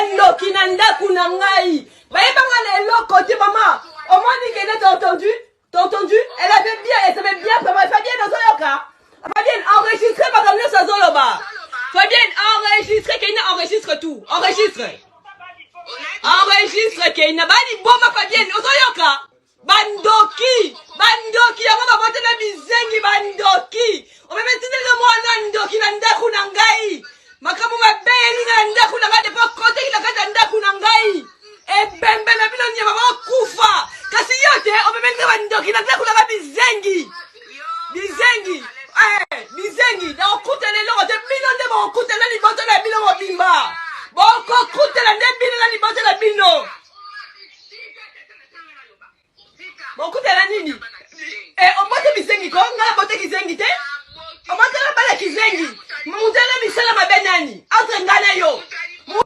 bandoki na ndaku na ngai. Bayebanga na eloko te maman. Au moins ni kene t'as entendu? T'as entendu? Elle savait bien, Fabienne Ozoyoka. Fabienne, enregistrez ma camion sa Zoloba. Fabienne, enregistrez, Keina, enregistre tout. Enregistre. Enregistre, Keina. Bani boma Fabienne Ozoyoka. Bandoki, yango babote na bizengi bandoki. O meme tinele mwana ndoki na ndaku na ngai. Makamu mabeli na ndaku na ngai depo kote ila kata ndaku na ngai. Ebembe na bino nyama bakufa. Kasi yote o meme tinele bandoki na ndaku na ngai bizengi. Bizengi. Na okutele loko te bino nde ba okutele liboto na bino mobimba. Boko kutele nde bino na liboto na bino. Bokutela nini? Omote bizengi ko ngala bote kizengi te? Omote la bala kizengi. Mutela misala mabenani. Entre ngana yo.